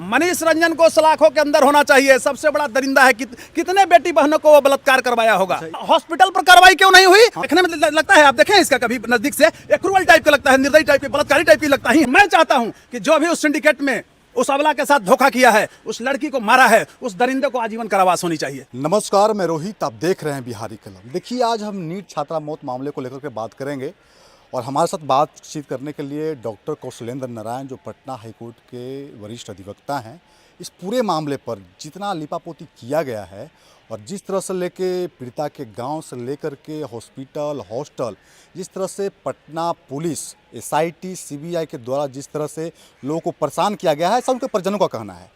मनीष रंजन को सलाखों के अंदर होना चाहिए। सबसे बड़ा दरिंदा है। कितने बेटी बहनों को वो बलात्कार करवाया होगा। हॉस्पिटल पर कार्रवाई क्यों नहीं हुई? देखने में लगता है, आप देखें इसका कभी नजदीक से, एक क्रूअल टाइप का लगता है, निर्दयी टाइप की, बलात्कारी टाइप की लगता है। मैं चाहता हूं कि जो भी उस सिंडिकेट में उस अबला के साथ धोखा किया है, उस लड़की को मारा है, उस दरिंदे को आजीवन कारावास होनी चाहिए। नमस्कार, मैं रोहित, आप देख रहे हैं बिहारी कलम। देखिए, आज हम नीट छात्रा मौत मामले को लेकर के बात करेंगे और हमारे साथ बातचीत करने के लिए डॉक्टर कौशलेंद्र नारायण, जो पटना हाईकोर्ट के वरिष्ठ अधिवक्ता हैं। इस पूरे मामले पर जितना लिपापोती किया गया है और जिस तरह से लेके पीड़िता के गांव से लेकर के हॉस्पिटल, हॉस्टल, जिस तरह से पटना पुलिस, एसआईटी, सीबीआई के द्वारा जिस तरह से लोगों को परेशान किया गया है, सब उनके परिजनों का कहना है।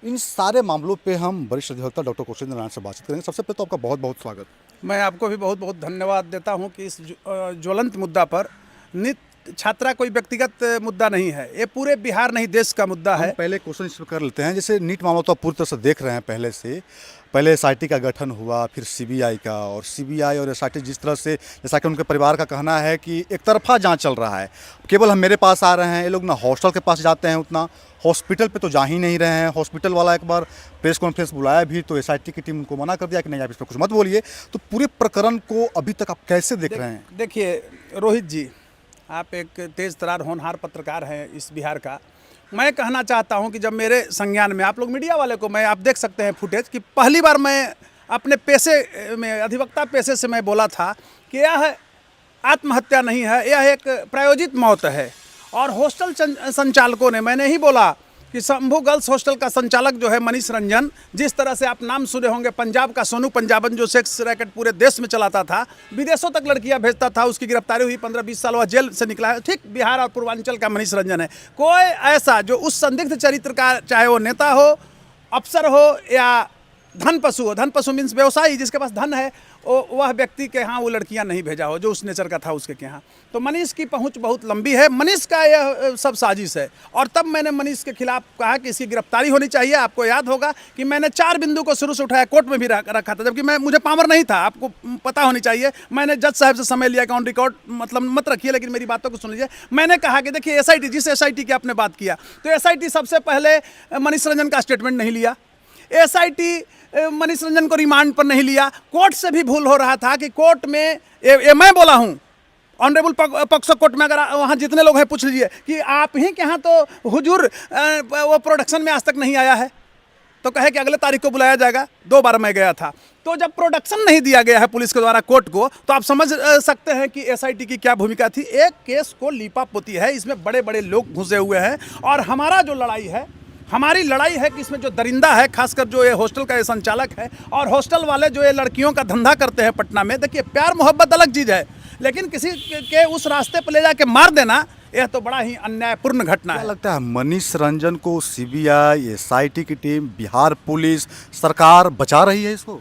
इन सारे मामलों पे हम वरिष्ठ अधिवक्ता डॉक्टर कौशलेंद्र नारायण से बातचीत करेंगे। सबसे पहले तो आपका बहुत बहुत स्वागत। मैं आपको भी बहुत बहुत धन्यवाद देता हूं कि इस ज्वलंत मुद्दा पर, नीट छात्रा कोई व्यक्तिगत मुद्दा नहीं है, ये पूरे बिहार नहीं देश का मुद्दा है। पहले क्वेश्चन इस पर कर लेते हैं। जैसे नीट मामला तो आप पूरी तरह से देख रहे हैं पहले से, पहले एसआईटी का गठन हुआ, फिर सीबीआई का, और सीबीआई और एसआईटी जिस तरह से, जैसा कि उनके परिवार का कहना है कि एक तरफा जांच चल रहा है, केवल हम मेरे पास आ रहे हैं, ये लोग ना हॉस्टल के पास जाते हैं, उतना हॉस्पिटल पे तो जा ही नहीं रहे हैं। हॉस्पिटल वाला एक बार प्रेस कॉन्फ्रेंस बुलाया भी तो एसआईटी की टीम उनको मना कर दिया कि नहीं, आप इस पर कुछ मत बोलिए। तो पूरे प्रकरण को अभी तक आप कैसे देख रहे हैं? देखिए रोहित जी, आप एक तेज़ तरार होनहार पत्रकार हैं इस बिहार का। मैं कहना चाहता हूं कि जब मेरे संज्ञान में, आप लोग मीडिया वाले को, आप देख सकते हैं फुटेज, कि पहली बार मैं अपने पेशे में, अधिवक्ता पेशे से मैं बोला था कि यह आत्महत्या नहीं है, यह एक प्रायोजित मौत है। और हॉस्टल संचालकों ने, मैंने ही बोला कि शंभू गर्ल्स हॉस्टल का संचालक जो है मनीष रंजन, जिस तरह से आप नाम सुने होंगे, पंजाब का सोनू पंजाबन, जो सेक्स रैकेट पूरे देश में चलाता था, विदेशों तक लड़कियां भेजता था, उसकी गिरफ्तारी हुई, 15-20 साल वह जेल से निकला है। ठीक बिहार और पूर्वांचल का मनीष रंजन है। कोई ऐसा जो उस संदिग्ध चरित्र का, चाहे वो नेता हो, अफसर हो या धन पशु हो, धन पशु मीन्स व्यवसायी, जिसके पास धन है, वह व्यक्ति के यहाँ वो लड़कियां नहीं भेजा हो, जो उस नेचर का था उसके यहाँ। तो मनीष की पहुंच बहुत लंबी है, मनीष का यह सब साजिश है। और तब मैंने मनीष के खिलाफ कहा कि इसकी गिरफ्तारी होनी चाहिए। आपको याद होगा कि मैंने 4 बिंदु को शुरू से उठाया, कोर्ट में भी रखा था, जबकि मुझे पावर नहीं था, आपको पता होनी चाहिए। मैंने जज साहब से समय लिया कि ऑन रिकॉर्ड मतलब मत रखिए, लेकिन मेरी बातों को सुन लीजिए। मैंने कहा कि देखिए, एसआईटी, जिस एसआईटी की आपने बात किया, तो एसआईटी सबसे पहले मनीष रंजन का स्टेटमेंट नहीं लिया, एसआईटी मनीष रंजन को रिमांड पर नहीं लिया। कोर्ट से भी भूल हो रहा था कि कोर्ट में, मैं बोला हूं ऑनरेबल पॉक्सो कोर्ट में, अगर वहां जितने लोग हैं पूछ लीजिए कि आप ही के यहाँ तो हुजूर वो प्रोडक्शन में आज तक नहीं आया है, तो कहे कि अगले तारीख को बुलाया जाएगा। 2 बार मैं गया था। तो जब प्रोडक्शन नहीं दिया गया है पुलिस के द्वारा कोर्ट को, तो आप समझ सकते हैं कि एसआईटी की क्या भूमिका थी। एक केस को लीपापोती है, इसमें बड़े बड़े लोग घुसे हुए हैं। और हमारा जो लड़ाई है, हमारी लड़ाई है कि इसमें जो दरिंदा है, खासकर जो ये हॉस्टल का ये संचालक है, और हॉस्टल वाले जो ये लड़कियों का धंधा करते हैं पटना में। देखिए, प्यार मोहब्बत अलग चीज़ है, लेकिन किसी के उस रास्ते पर ले जाके मार देना, यह तो बड़ा ही अन्यायपूर्ण घटना है। क्या लगता है मनीष रंजन को सीबीआई, एसआईटी की टीम, बिहार पुलिस, सरकार बचा रही है इसको?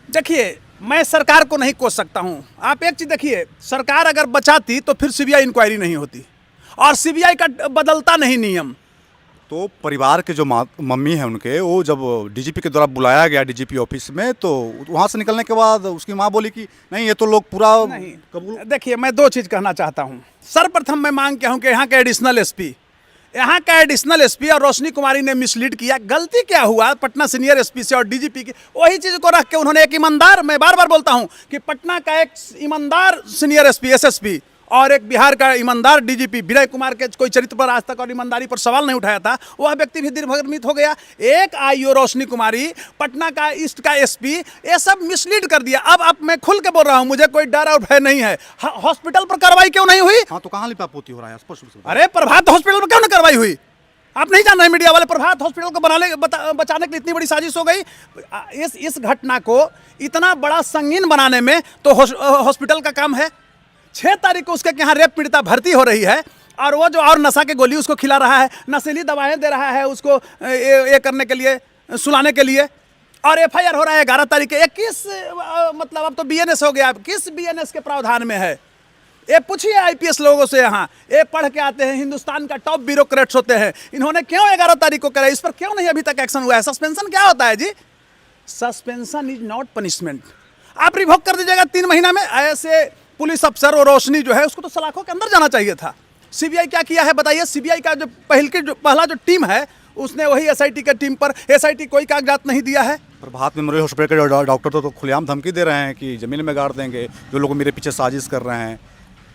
देखिए, मैं सरकार को नहीं कोस सकता हूँ। आप एक चीज़ देखिए, सरकार अगर बचाती तो फिर सीबीआई इंक्वायरी नहीं होती, और सीबीआई का बदलता नहीं नियम। तो परिवार के जो मम्मी हैं उनके, वो जब डीजीपी के द्वारा बुलाया गया डीजीपी ऑफिस में, तो वहाँ से निकलने के बाद उसकी माँ बोली कि नहीं, ये तो लोग पूरा नहीं कबूल। देखिए, मैं 2 चीज़ कहना चाहता हूँ। सर्वप्रथम मैं मांग किया हूँ कि यहाँ का एडिशनल एसपी और रोशनी कुमारी ने मिसलीड किया। गलती क्या हुआ पटना सीनियर एसपी से और डीजीपी की, वही चीज़ को रख के उन्होंने एक ईमानदार, मैं बार बार बोलता हूँ कि पटना का एक ईमानदार सीनियर एसपी, एसएसपी, और एक बिहार का ईमानदार डीजीपी विनय कुमार के कोई चरित्र पर आज तक और ईमानदारी पर सवाल नहीं उठाया था, वह व्यक्ति भी दिग्भ्रमित हो गया। एक आईओ रोशनी कुमारी, पटना का ईस्ट का एसपी, ये सब मिसलीड कर दिया। अब मैं खुल के बोल रहा हूं, मुझे कोई डर और भय नहीं है। हॉस्पिटल पर कार्रवाई क्यों नहीं हुई? हाँ, तो कहाँ लिपापोती हो रहा है स्पष्ट रूप से? अरे, प्रभात हॉस्पिटल पर क्यों नहीं कार्रवाई हुई? आप नहीं जान रहे मीडिया वाले, प्रभात हॉस्पिटल को बचाने के लिए इतनी बड़ी साजिश हो गई। इस घटना को इतना बड़ा संगीन बनाने में तो हॉस्पिटल का काम है। 6 तारीख को उसके यहाँ रेप पीड़िता भर्ती हो रही है, और वो जो और नशा के गोली उसको खिला रहा है, नशीली दवाएं दे रहा है उसको, ये करने के लिए, सुलाने के लिए। और एफआईआर हो रहा है 11 तारीख के। 21 मतलब अब तो बीएनएस हो गया। किस बीएनएस के प्रावधान में है? ये पूछिए आईपीएस लोगों से, यहाँ ये पढ़ के आते हैं, हिंदुस्तान का टॉप ब्यूरोक्रेट्स होते हैं। इन्होंने क्यों 11 तारीख को करा? इस पर क्यों नहीं अभी तक एक्शन हुआ है? सस्पेंशन क्या होता है जी? Suspension is not punishment. आप रिवोक कर दीजिएगा 3 महीना में। ऐसे पुलिस अफसर और रोशनी जो है, उसको तो सलाखों के अंदर जाना चाहिए था। सीबीआई क्या किया है बताइए? सीबीआई का जो पहला जो टीम है, उसने वही एसआईटी की टीम पर, एसआईटी कोई कागजात नहीं दिया है। प्रभात मेमोरियल हॉस्पिटल के डॉक्टर तो खुलेआम धमकी दे रहे हैं कि जमीन में गाड़ देंगे जो लोग मेरे पीछे साजिश कर रहे हैं।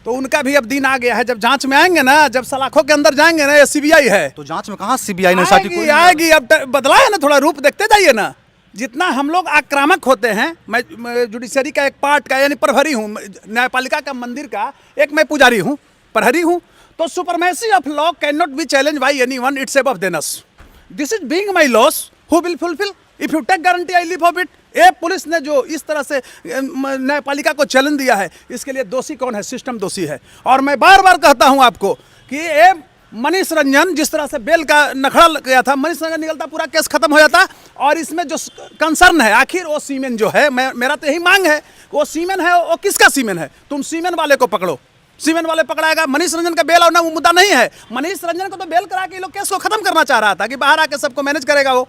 तो उनका भी अब दिन आ गया है, जब जांच में आएंगे ना, जब सलाखों के अंदर जाएंगे ना, ये सीबीआई है। तो जांच में कहाँ सीबीआई ने साथी कोई आएगी। अब बदला है ना, थोड़ा रूप देखते जाइए ना। जितना हम लोग आक्रामक होते हैं, मैं जुडिशरी का एक पार्ट का यानी प्रहरी हूँ, न्यायपालिका का मंदिर का एक मैं पुजारी हूँ, प्रहरी हूँ। तो supremacy of law can not be challenge by anyone, it's above than us. This is being my loss, who will fulfil? If you take guarantee I live off it. ये पुलिस ने जो इस तरह से न्यायपालिका को चैलेंज दिया है, इसके लिए दोषी कौन है? सिस्टम दोषी है। और मैं बार बार कहता हूं आपको कि ये मनीष रंजन जिस तरह से बेल का नखड़ा गया था, मनीष रंजन निकलता पूरा केस खत्म हो जाता। और इसमें जो कंसर्न है, आखिर वो सीमेन जो है, मेरा तो यही मांग है, वो सीमेन है, वो किसका सीमेन है? तुम सीमेन वाले को पकड़ो, सीमेन वाले पकड़ाएगा। मनीष रंजन का बेल होना वो मुद्दा नहीं है। मनीष रंजन को तो बेल करा के लोग केस को खत्म करना चाह रहा था कि बाहर आके सबको मैनेज करेगा वो।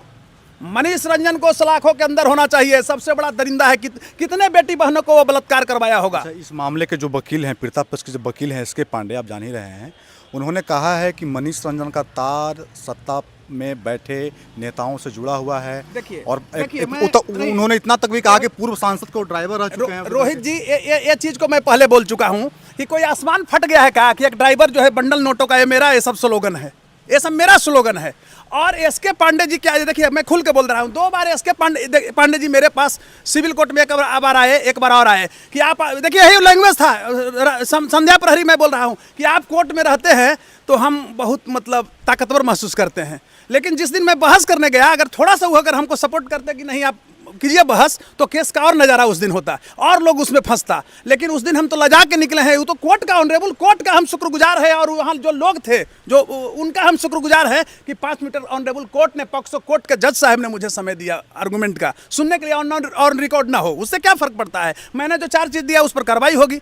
मनीष रंजन को सलाखों के अंदर होना चाहिए। सबसे बड़ा दरिंदा है, कितने बेटी बहनों को वो बलात्कार करवाया होगा। अच्छा, इस मामले के जो वकील हैं, पीड़िता पक्ष के जो वकील हैं एसके पांडे, आप जान ही रहे हैं, उन्होंने कहा है कि मनीष रंजन का तार सत्ता में बैठे नेताओं से जुड़ा हुआ है। देखिए, और देखिए, उन्होंने इतना तक भी कहा कि पूर्व सांसद को ड्राइवर रह चुके हैं। रोहित जी, ये चीज को मैं पहले बोल चुका हूं कि कोई आसमान फट गया है कहा कि एक ड्राइवर जो है बंडल नोटों का, ये मेरा ये सब स्लोगन है, ये सब मेरा स्लोगन है। और एसके पांडे जी क्या, देखिए मैं खुल के बोल रहा हूँ, 2 बार एसके पांडे जी मेरे पास सिविल कोर्ट में एक बार आए, एक बार और आए कि आप देखिए, यही लैंग्वेज था। संध्या प्रहरी मैं बोल रहा हूँ कि आप कोर्ट में रहते हैं तो हम बहुत मतलब ताकतवर महसूस करते हैं। लेकिन जिस दिन मैं बहस करने गया, अगर थोड़ा सा वो अगर हमको सपोर्ट करते कि नहीं आप कीजिए बहस, तो केस का और नज़ारा उस दिन होता और लोग उसमें फंसता। लेकिन उस दिन हम तो लजा के निकले हैं। वो तो कोर्ट का, ऑनरेबल कोर्ट का हम शुक्रगुजार है। और वहाँ जो लोग थे, जो उनका हम शुक्रगुजार है कि 5 मीटर ऑनरेबल कोर्ट ने, पॉक्सो कोर्ट के जज साहब ने मुझे समय दिया आर्गूमेंट का सुनने के लिए, और रिकॉर्ड ना हो, उससे क्या फ़र्क पड़ता है? मैंने जो 4 चीज़ दिया उस पर कार्रवाई होगी।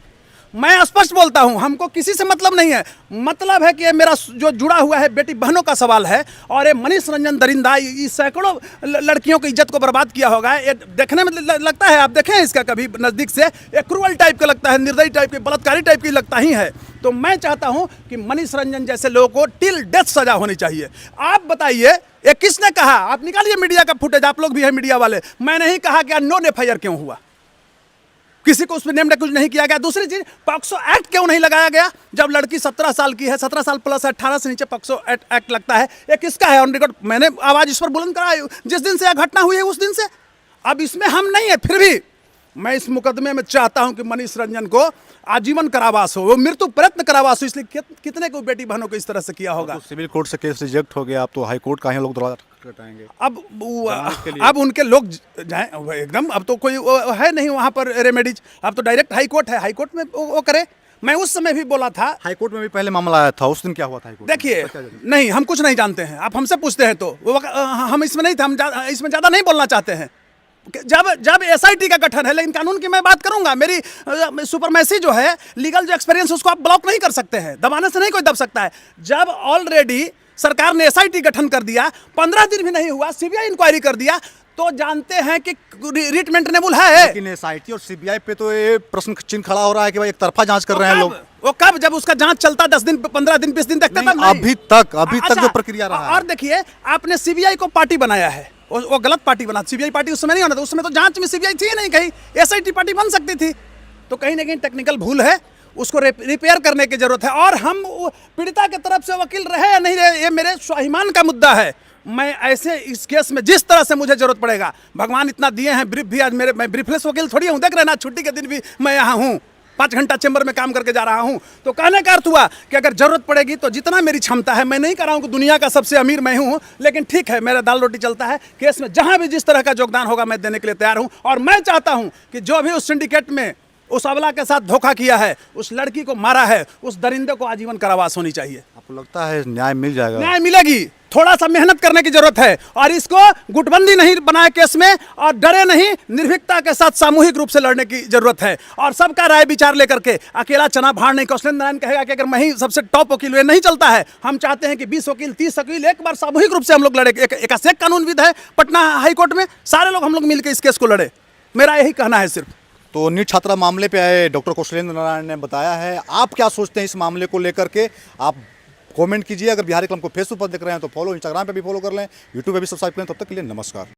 मैं स्पष्ट बोलता हूं, हमको किसी से मतलब नहीं है। मतलब है कि ये मेरा जो जुड़ा हुआ है बेटी बहनों का सवाल है। और ये मनीष रंजन दरिंदा ये सैकड़ों लड़कियों की इज्जत को बर्बाद किया होगा। ये देखने में लगता है, आप देखें इसका कभी नज़दीक से, ये क्रूअल टाइप का लगता है, निर्दयी टाइप की, बलात्कारी टाइप की लगता ही है। तो मैं चाहता हूं कि मनीष रंजन जैसे लोगों को टिल डेथ सजा होनी चाहिए। आप बताइए, ये किसने कहा? आप निकालिए मीडिया का फुटेज, आप लोग भी हैं मीडिया वाले। मैंने ही कहा कि नॉन FIR क्यों हुआ, किसी को उसमें नेम कुछ नहीं किया गया। दूसरी चीज, पॉक्सो एक्ट क्यों नहीं लगाया गया? जब लड़की 17 साल की है, 17 साल प्लस 18 से नीचे पॉक्सो एक्ट लगता है। ये किसका है? ऑन रिकॉर्ड मैंने आवाज इस पर बुलंद करा जिस दिन से यह घटना हुई है उस दिन से। अब इसमें हम नहीं है, फिर भी मैं इस मुकदमे में चाहता हूं कि मनीष रंजन को आजीवन कारावास हो, वो मृत्यु प्रयत्न कारावास हो। इसलिए कितने को बेटी बहनों को इस तरह से किया होगा। तो सिविल कोर्ट से केस रिजेक्ट हो गया, अब तो हाई कोर्ट का ही लोग दरवाजा खटखटाएंगे। अब उनके लोग जाएं एकदम, अब तो कोई है नहीं वहाँ पर रेमेडीज। अब तो डायरेक्ट हाई कोर्ट है, हाई कोर्ट में वो करे। मैं उस समय भी बोला था, हाई कोर्ट में भी पहले मामला आया था, उस दिन क्या हुआ था? देखिए, नहीं, हम कुछ नहीं जानते हैं। आप हमसे पूछते हैं तो हम इसमें नहीं थे, हम इसमें ज़्यादा नहीं बोलना चाहते हैं। जब SIT का गठन है, लेकिन कानून की मैं बात करूंगा। मेरी सुपरमेसी जो है, लीगल जो एक्सपीरियंस, उसको आप ब्लॉक नहीं कर सकते हैं, दबाने से नहीं कोई दब सकता है। जब ऑलरेडी सरकार ने SIT गठन कर दिया, 15 दिन भी नहीं हुआ, CBI इंक्वायरी कर दिया, तो जानते हैं कि रिट मेंटेनेबल है। लेकिन SIT और CBI पे तो ये प्रश्न चिन्ह खड़ा हो रहा है कि भाई एक तरफा जांच कर रहे हैं लोग। वो कब? जब उसका जांच चलता 10 दिन, 15 दिन, 20 दिन देखते तब नहीं। अभी तक जो प्रक्रिया रहा है। और देखिए, आपने CBI को पार्टी बनाया है, वो गलत पार्टी बना। CBI पार्टी उस समय नहीं होना था, उस समय तो जांच में CBI थी नहीं, कहीं SIT पार्टी बन सकती थी। तो कहीं ना कहीं टेक्निकल भूल है, उसको रिपेयर करने की जरूरत है। और हम पीड़िता की तरफ से वकील रहे या नहीं रहे, ये मेरे स्वाभिमान का मुद्दा है। मैं ऐसे इस केस में जिस तरह से मुझे जरूरत पड़ेगा, भगवान इतना दिए हैं, ब्रीफ भी आज मैं ब्रीफलेस वकील थोड़ी हूँ, देख रहे ना, छुट्टी के दिन भी मैं यहाँ हूँ, 5 घंटा चैम्बर में काम करके जा रहा हूँ। तो कहने का अर्थ हुआ कि अगर जरूरत पड़ेगी तो जितना मेरी क्षमता है, मैं नहीं कर रहा हूँ कि दुनिया का सबसे अमीर मैं हूँ, लेकिन ठीक है, मेरा दाल रोटी चलता है। केस में जहाँ भी जिस तरह का योगदान होगा मैं देने के लिए तैयार हूँ। और मैं चाहता हूँ कि जो भी उस सिंडिकेट में उस अबला के साथ धोखा किया है, उस लड़की को मारा है, उस दरिंदे को आजीवन कारावास होनी चाहिए। आपको लगता है न्याय मिल जाएगा? न्याय मिलेगी, थोड़ा सा मेहनत करने की जरूरत है। और इसको गुटबंदी नहीं बनाए केस में, और डरे नहीं, निर्भीकता के साथ सामूहिक रूप से लड़ने की जरूरत है। और सबका राय विचार लेकर के, अकेला चना भाड़ नहीं। कौशलेंद्र नारायण कहेगा कि अगर मैं ही सबसे टॉप वकील, नहीं चलता है। हम चाहते हैं कि 20 वकील, 30 वकील एक बार सामूहिक रूप से हम लोग लड़े। एक कानूनविद है पटना हाई कोर्ट में, सारे लोग हम लोग मिलकर इस केस को लड़े। मेरा यही कहना है सिर्फ। तो नीट छात्रा मामले पे आए डॉक्टर कौशलेंद्र नारायण ने बताया है। आप क्या सोचते हैं इस मामले को लेकर के? आप कमेंट कीजिए। अगर बिहारी कलम को फेसबुक पर देख रहे हैं तो फॉलो, इंस्टाग्राम पे भी फॉलो कर लें, यूट्यूब पे भी सब्सक्राइब करें। तब तक के लिए नमस्कार।